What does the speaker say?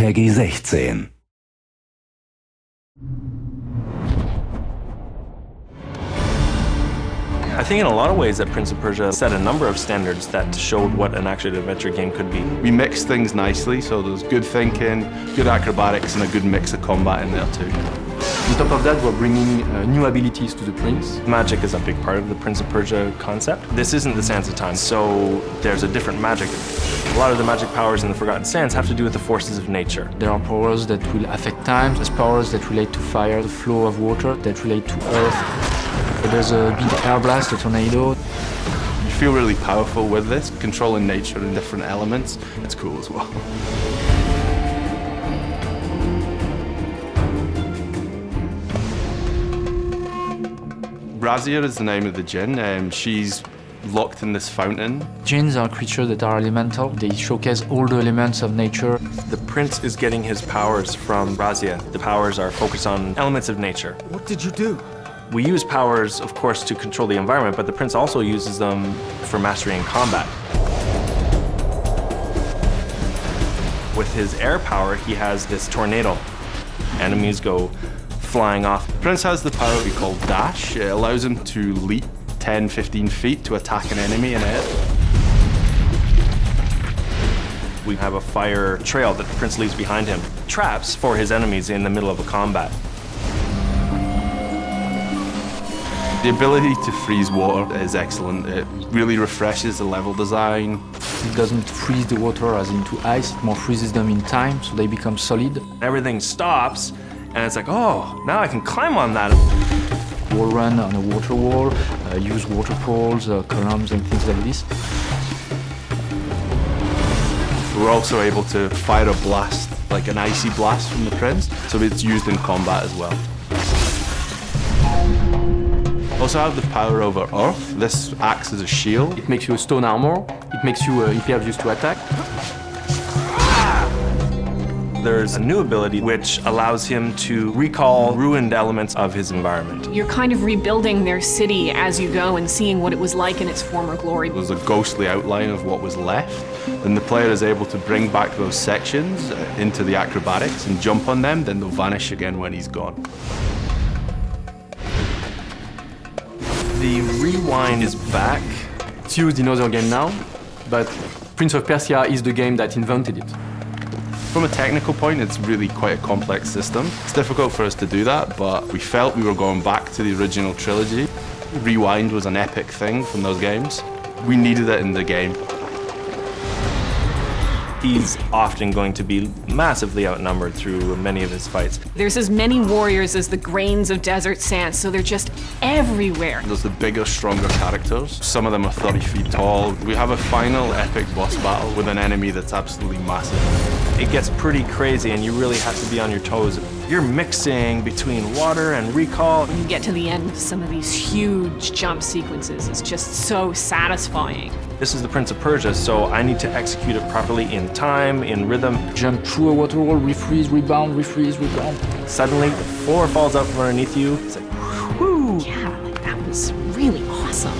vergessene. I think in a lot of ways that Prince of Persia set a number of standards that showed what an action-adventure game could be. We mix things nicely, so there's good thinking, good acrobatics, and a good mix of combat in there too. On top of that, we're bringing new abilities to the prince. Magic is a big part of the Prince of Persia concept. This isn't the Sands of Time, so there's a different magic. A lot of the magic powers in the Forgotten Sands have to do with the forces of nature. There are powers that will affect time, there's powers that relate to fire, the flow of water, that relate to earth. There's a big air blast, a tornado. You feel really powerful with this, controlling nature and different elements. It's cool as well. Razia is the name of the djinn. She's locked in this fountain. Jinns are creatures that are elemental. They showcase all the elements of nature. The prince is getting his powers from Razia. The powers are focused on elements of nature. What did you do? We use powers, of course, to control the environment, but the prince also uses them for mastery in combat. With his air power, he has this tornado. Enemies go flying off. Prince has the power we call dash. It allows him to leap 10, 15 feet to attack an enemy in air. We have a fire trail that the prince leaves behind him. Traps for his enemies in the middle of a combat. The ability to freeze water is excellent. It really refreshes the level design. It doesn't freeze the water as into ice, it more freezes them in time, so they become solid. Everything stops, and it's like, oh, now I can climb on that. Wall run on a water wall, use water poles, columns and things like this. We're also able to fire a blast, like an icy blast from the prince, so it's used in combat as well. Also have the power over earth. This acts as a shield. It makes you a stone armor, it makes you impervious to attack. There's a new ability which allows him to recall ruined elements of his environment. You're kind of rebuilding their city as you go and seeing what it was like in its former glory. There's a ghostly outline of what was left, and the player is able to bring back those sections into the acrobatics and jump on them, then they'll vanish again when he's gone. The rewind is back. It's used in other games now, but Prince of Persia is the game that invented it. From a technical point, it's really quite a complex system. It's difficult for us to do that, but we felt we were going back to the original trilogy. Rewind was an epic thing from those games. We needed it in the game. He's often going to be massively outnumbered through many of his fights. There's as many warriors as the grains of desert sand, so they're just everywhere. There's the bigger, stronger characters. Some of them are 30 feet tall. We have a final epic boss battle with an enemy that's absolutely massive. It gets pretty crazy and you really have to be on your toes. You're mixing between water and recall. When you get to the end of some of these huge jump sequences, it's just so satisfying. This is the Prince of Persia, so I need to execute it properly in time, in rhythm. Jump through a water wall, refreeze, rebound, refreeze, rebound. Suddenly, the floor falls out from underneath you. It's like, whoo! Yeah, like that was really awesome.